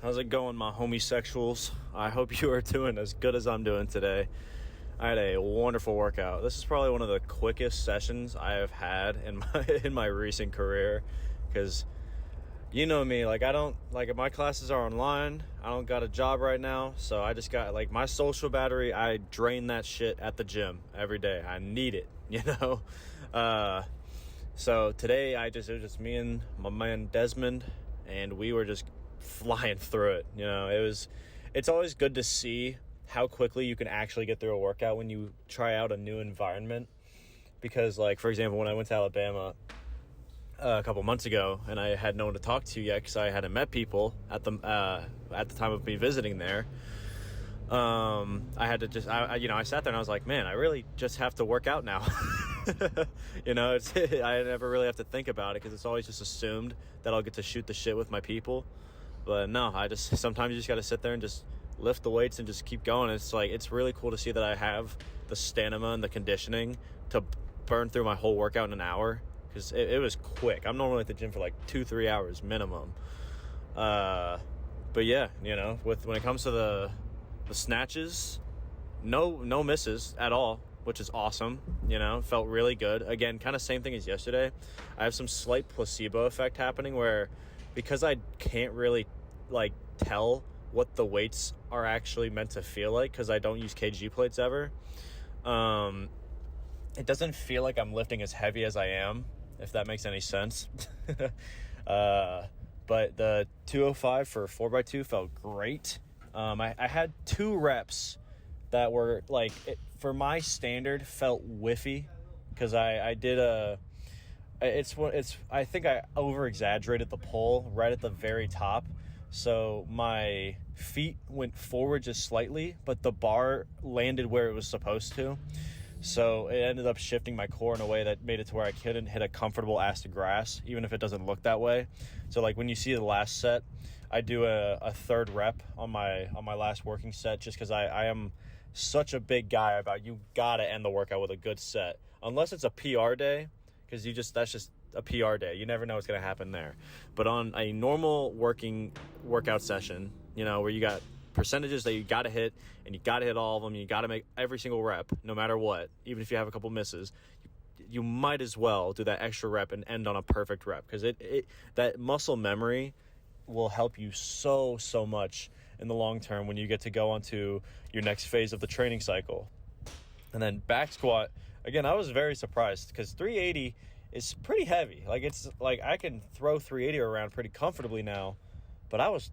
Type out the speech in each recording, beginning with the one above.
How's it going, my homosexuals? I hope you are doing as good as I'm doing today. I had a wonderful workout. This is probably one of the quickest sessions I have had in my recent career, because you know me, like, I don't, like, my classes are online. I don't got a job right now, so I just got, like, my social battery, I drain that shit at the gym every day. I need it, you know? So today, it was just me and my man Desmond, and we were just flying through it. You know, it's always good to see how quickly you can actually get through a workout when you try out a new environment. Because, like, for example, when I went to Alabama a couple months ago, and I had no one to talk to yet because I hadn't met people at the time of me visiting there. I had to just, I sat there and I was like, man, I really just have to work out now. You know, I never really have to think about it because it's always just assumed that I'll get to shoot the shit with my people. But no, sometimes you just got to sit there and just lift the weights and just keep going. It's like, it's really cool to see that I have the stamina and the conditioning to burn through my whole workout in an hour, because it was quick. I'm normally at the gym for like 2-3 hours minimum. But yeah, you know, when it comes to the snatches, no misses at all, which is awesome. You know, felt really good. Again, kind of same thing as yesterday. I have some slight placebo effect happening where, because I can't really like tell what the weights are actually meant to feel like, because I don't use kg plates ever, it doesn't feel like I'm lifting as heavy as I am, if that makes any sense. But the 205 for 4x2 felt great. I had 2 reps that were like, for my standard, felt whiffy, because I did I think I over exaggerated the pull right at the very top, so my feet went forward just slightly, but the bar landed where it was supposed to. So it ended up shifting my core in a way that made it to where I couldn't hit a comfortable ass to grass, even if it doesn't look that way. So like when you see the last set, I do a third rep on my last working set, just because I am such a big guy about, you gotta end the workout with a good set, unless it's a PR day, because that's just a PR day. You never know what's gonna happen there. But on a normal workout session, you know, where you got percentages that you got to hit, and you got to hit all of them, you got to make every single rep no matter what, even if you have a couple misses, you might as well do that extra rep and end on a perfect rep, because that muscle memory will help you so much in the long term when you get to go on to your next phase of the training cycle. And then back squat, again, I was very surprised, because 380 is pretty heavy. Like, it's like I can throw 380 around pretty comfortably now, but I was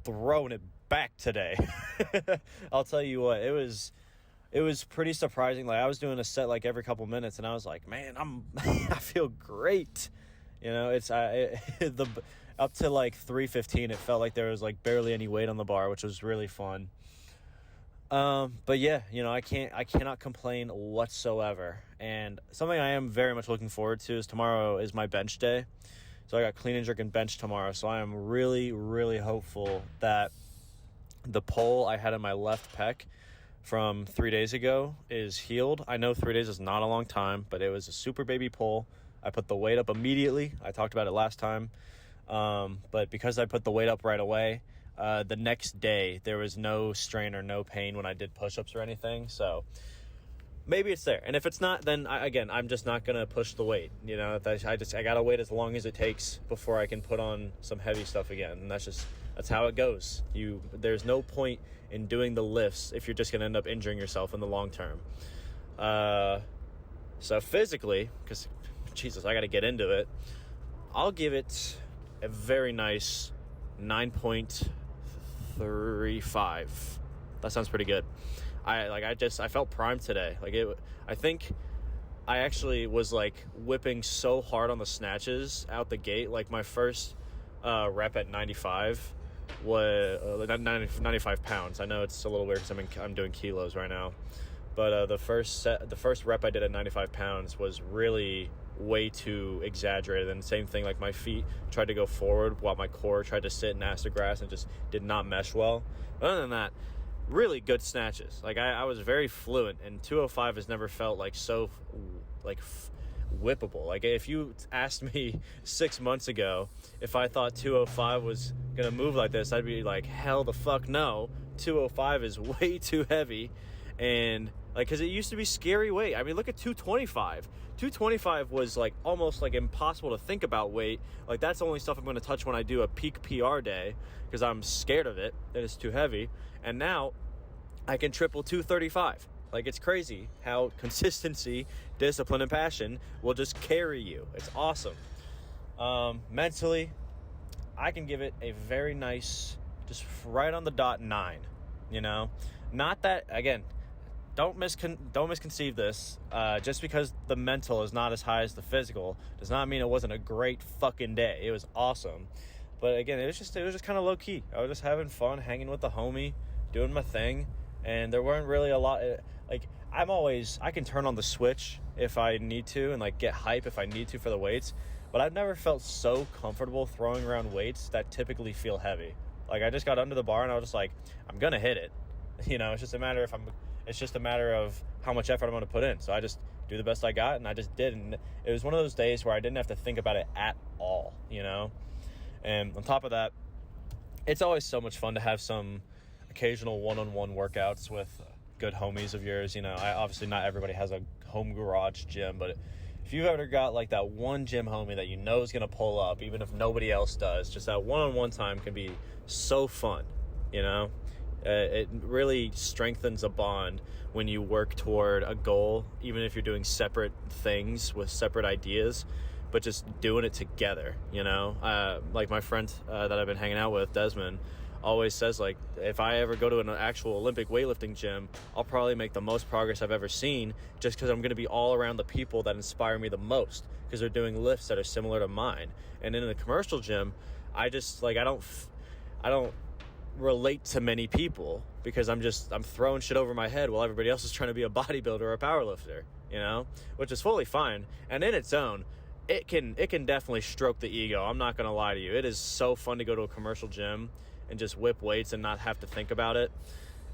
throwing it back today. I'll tell you what, it was pretty surprising. Like, I was doing a set like every couple minutes, and I was like, man, I feel great. You know, it's up to like 315, it felt like there was like barely any weight on the bar, which was really fun. But yeah, you know, I cannot complain whatsoever. And something I am very much looking forward to is tomorrow is my bench day. So I got clean and jerk and bench tomorrow. So I am really, really hopeful that the pull I had in my left pec from 3 days ago is healed. I know 3 days is not a long time, but it was a super baby pull. I put the weight up immediately. I talked about it last time. But because I put the weight up right away, the next day there was no strain or no pain when I did push-ups or anything. So maybe it's there. And if it's not, then I'm just not going to push the weight. You know, I got to wait as long as it takes before I can put on some heavy stuff again. And that's how it goes. There's no point in doing the lifts if you're just going to end up injuring yourself in the long term. So physically, because Jesus, I got to get into it, I'll give it a very nice 9.35. That sounds pretty good. I felt primed today. I think I actually was like whipping so hard on the snatches out the gate. Like, my first rep at 95 was 95 pounds. I know it's a little weird because I'm doing kilos right now, but the first rep I did at 95 pounds was really way too exaggerated. And same thing, like, my feet tried to go forward while my core tried to sit in ass to grass and just did not mesh well. But other than that, really good snatches. Like, I was very fluent, and 205 has never felt like so, like, whippable. Like, if you asked me 6 months ago if I thought 205 was gonna move like this, I'd be like, hell the fuck no. 205 is way too heavy. And like, because it used to be scary weight. I mean, look at 225. 225 was like almost like impossible to think about weight. Like, that's the only stuff I'm going to touch when I do a peak PR day, because I'm scared of it, that it's too heavy. And now I can triple 235. Like, it's crazy how consistency, discipline, and passion will just carry you. It's awesome. Mentally, I can give it a very nice, just right on the dot 9. You know, not that, again, don't misconceive this. Just because the mental is not as high as the physical does not mean it wasn't a great fucking day. It was awesome. But again, it was just kind of low key. I was just having fun, hanging with the homie, doing my thing. And there weren't really a lot, like, I can turn on the switch if I need to and like get hype if I need to for the weights. But I've never felt so comfortable throwing around weights that typically feel heavy. Like, I just got under the bar and I was just like, I'm going to hit it. You know, it's just a matter of how much effort I'm going to put in. So I just do the best I got, and I just did. And it was one of those days where I didn't have to think about it at all, you know? And on top of that, it's always so much fun to have some occasional one-on-one workouts with good homies of yours. You know, obviously not everybody has a home garage gym, but if you've ever got like that one gym homie that you know is going to pull up, even if nobody else does, just that one-on-one time can be so fun, you know? It really strengthens a bond when you work toward a goal, even if you're doing separate things with separate ideas, but just doing it together, you know? Like my friend that I've been hanging out with, Desmond, always says, like, if I ever go to an actual Olympic weightlifting gym, I'll probably make the most progress I've ever seen, just because I'm going to be all around the people that inspire me the most, because they're doing lifts that are similar to mine. And in the commercial gym, I just, like, I don't relate to many people, because I'm throwing shit over my head while everybody else is trying to be a bodybuilder or a powerlifter, you know, which is fully fine. And in its own, it can definitely stroke the ego. I'm not going to lie to you. It is so fun to go to a commercial gym and just whip weights and not have to think about it.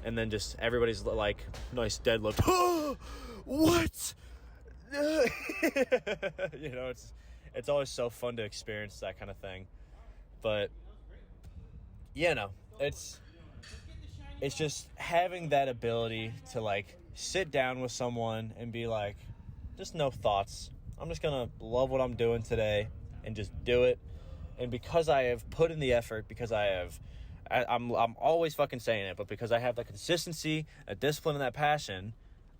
And then just everybody's like, nice deadlift. What? You know, it's always so fun to experience that kind of thing. But, you know, it's just having that ability to like sit down with someone and be like, just no thoughts. I'm just going to love what I'm doing today and just do it. And because I have put in the effort, because I'm always fucking saying it, but because I have the consistency, a discipline, and that passion,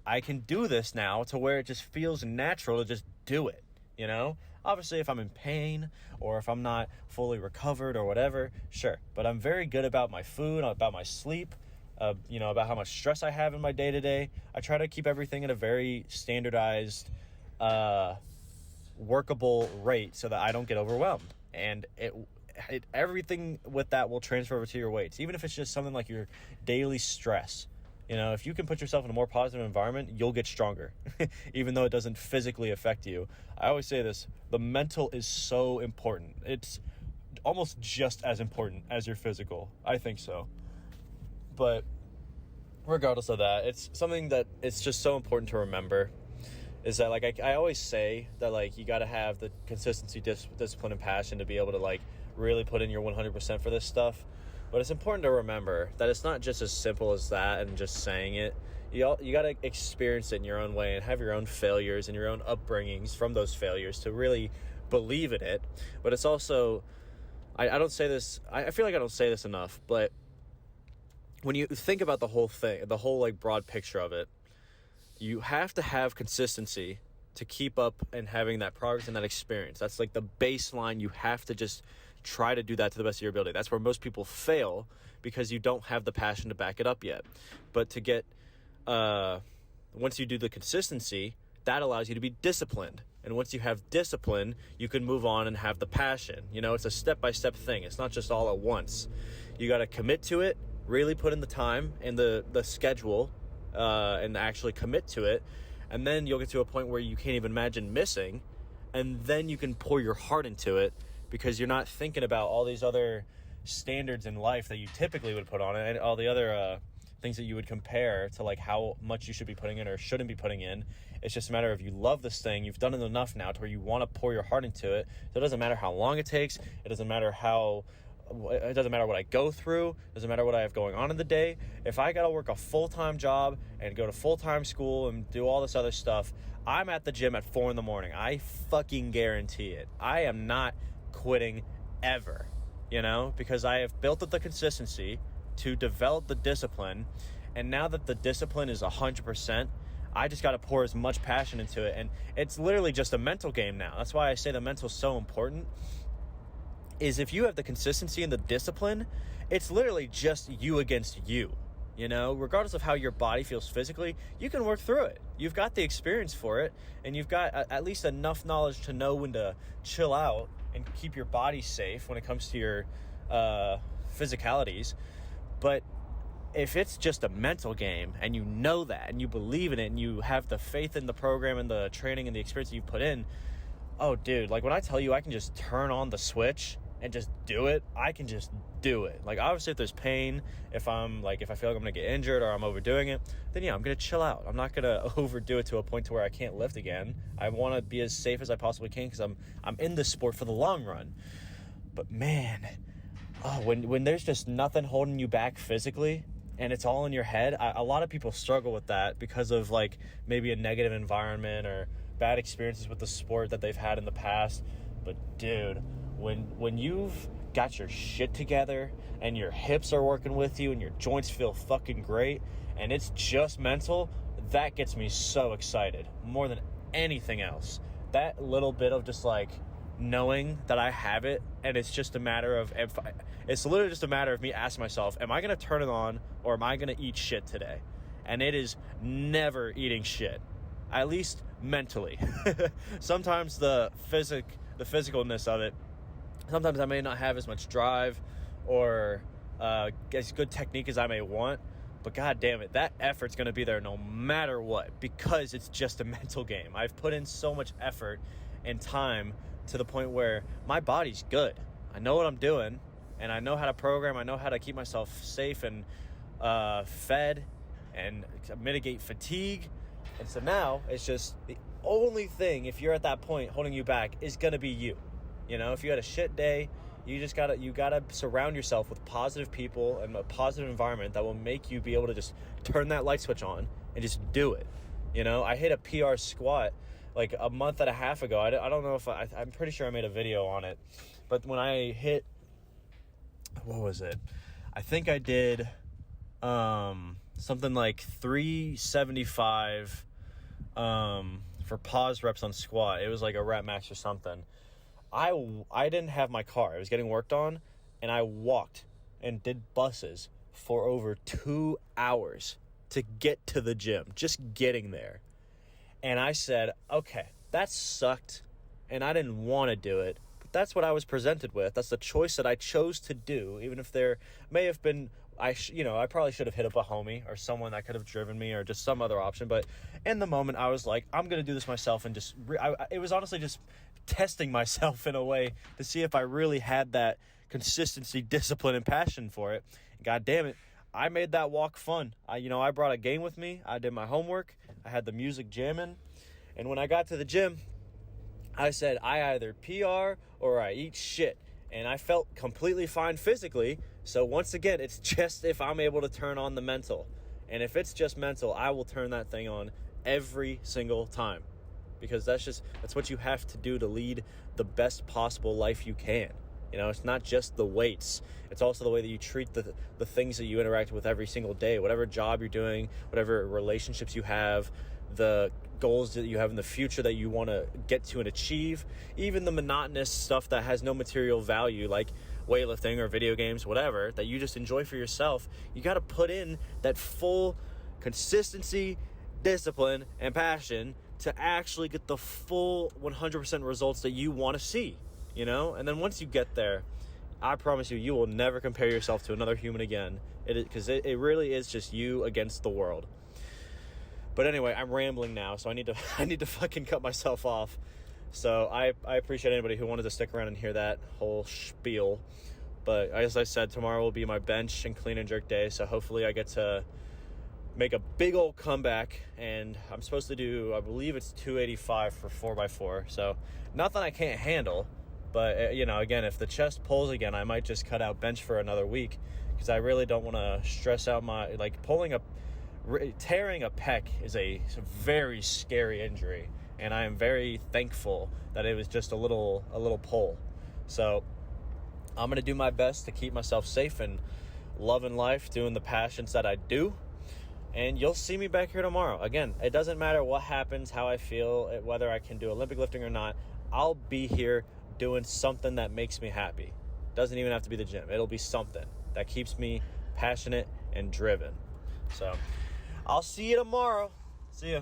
I can do this now to where it just feels natural to just do it, you know? Obviously, if I'm in pain or if I'm not fully recovered or whatever, sure. But I'm very good about my food, about my sleep, you know, about how much stress I have in my day-to-day. I try to keep everything at a very standardized, workable rate so that I don't get overwhelmed. And everything with that will transfer over to your weights, even if it's just something like your daily stress. You know, if you can put yourself in a more positive environment, you'll get stronger, even though it doesn't physically affect you. I always say this, the mental is so important. It's almost just as important as your physical. I think so. But regardless of that, it's something that it's just so important to remember, is that, like, I always say that, like, you got to have the consistency, discipline, and passion to be able to, like, really put in your 100% for this stuff. But it's important to remember that it's not just as simple as that and just saying it. You got to experience it in your own way and have your own failures and your own upbringings from those failures to really believe in it. But it's also, I don't say this, I feel like I don't say this enough, but when you think about the whole thing, the whole, like, broad picture of it, you have to have consistency to keep up and having that progress and that experience. That's like the baseline. You have to just try to do that to the best of your ability. That's where most people fail, because you don't have the passion to back it up yet. But to get, once you do the consistency, that allows you to be disciplined. And once you have discipline, you can move on and have the passion. You know, it's a step-by-step thing. It's not just all at once. You got to commit to it, really put in the time and the schedule, and actually commit to it. And then you'll get to a point where you can't even imagine missing. And then you can pour your heart into it, because you're not thinking about all these other standards in life that you typically would put on it, and all the other things that you would compare to like how much you should be putting in or shouldn't be putting in. It's just a matter of you love this thing. You've done it enough now to where you want to pour your heart into it. So it doesn't matter how long it takes. It doesn't matter what I go through. It doesn't matter what I have going on in the day. If I got to work a full-time job and go to full-time school and do all this other stuff, I'm at the gym at 4 a.m. I fucking guarantee it. I am not quitting ever, because I have built up the consistency to develop the discipline. And now that the discipline is 100%, I just got to pour as much passion into it. And it's literally just a mental game now. That's why I say the mental is so important. Is if you have the consistency and the discipline, it's literally just you against you. Regardless of how your body feels physically, you can work through it. You've got the experience for it, and you've got at least enough knowledge to know when to chill out and keep your body safe when it comes to your physicalities. But if it's just a mental game and you know that and you believe in it and you have the faith in the program and the training and the experience that you've put in, oh, dude, like when I tell you I can just turn on the switch and just do it, I can just do it. Like, obviously, if there's pain, if I feel like I'm going to get injured or I'm overdoing it, then yeah, I'm going to chill out. I'm not going to overdo it to a point to where I can't lift again. I want to be as safe as I possibly can because I'm in this sport for the long run. But man, when there's just nothing holding you back physically and it's all in your head, a lot of people struggle with that because of like maybe a negative environment or bad experiences with the sport that they've had in the past. But dude, when you've got your shit together and your hips are working with you and your joints feel fucking great and it's just mental, that gets me so excited more than anything else. That little bit of just like knowing that I have it, and it's just a matter of it's literally just a matter of me asking myself, am I going to turn it on or am I going to eat shit today? And it is never eating shit, at least mentally. Sometimes the physicalness of it, sometimes I may not have as much drive or as good technique as I may want, but god damn it, that effort's going to be there no matter what, because it's just a mental game. I've put in so much effort and time to the point where my body's good. I know what I'm doing, and I know how to program. I know how to keep myself safe and fed and mitigate fatigue. And so now it's just the only thing, if you're at that point holding you back, is going to be you. If you had a shit day, you gotta surround yourself with positive people and a positive environment that will make you be able to just turn that light switch on and just do it. I hit a PR squat like a month and a half ago. I don't know if I'm pretty sure I made a video on it, but when I hit, what was it? I think I did something like 375 for pause reps on squat. It was like a rep max or something. I didn't have my car. I was getting worked on, and I walked and did buses for over 2 hours to get to the gym, just getting there. And I said, okay, that sucked, and I didn't want to do it, but that's what I was presented with. That's the choice that I chose to do, even if there may have been, I probably should have hit up a homie or someone that could have driven me or just some other option. But in the moment, I was like, I'm going to do this myself, and it was honestly just testing myself in a way to see if I really had that consistency, discipline, and passion for it. God damn it, I made that walk fun. I brought a game with me. I did my homework. I had the music jamming. And when I got to the gym, I said, I either PR or I eat shit. And I felt completely fine physically. So once again, it's just if I'm able to turn on the mental. And if it's just mental, I will turn that thing on every single time. Because that's what you have to do to lead the best possible life you can. It's not just the weights. It's also the way that you treat the things that you interact with every single day. Whatever job you're doing, whatever relationships you have, the goals that you have in the future that you want to get to and achieve, even the monotonous stuff that has no material value like weightlifting or video games, whatever, that you just enjoy for yourself. You got to put in that full consistency, discipline, and passion to actually get the full 100% results that you want to see, And then once you get there, I promise you, you will never compare yourself to another human again. Because it really is just you against the world. But anyway, I'm rambling now, so I need to fucking cut myself off. So I appreciate anybody who wanted to stick around and hear that whole spiel. But as I said, tomorrow will be my bench and clean and jerk day, so hopefully I get to make a big old comeback, and I'm supposed to do, I believe it's 285 for 4x4. So nothing I can't handle, but you know, again, if the chest pulls again, I might just cut out bench for another week, because I really don't want to stress out my, like, tearing a pec is a very scary injury, and I am very thankful that it was just a little pull. So I'm going to do my best to keep myself safe and loving life, doing the passions that I do. And you'll see me back here tomorrow. Again, it doesn't matter what happens, how I feel, whether I can do Olympic lifting or not. I'll be here doing something that makes me happy. Doesn't even have to be the gym. It'll be something that keeps me passionate and driven. So I'll see you tomorrow. See ya.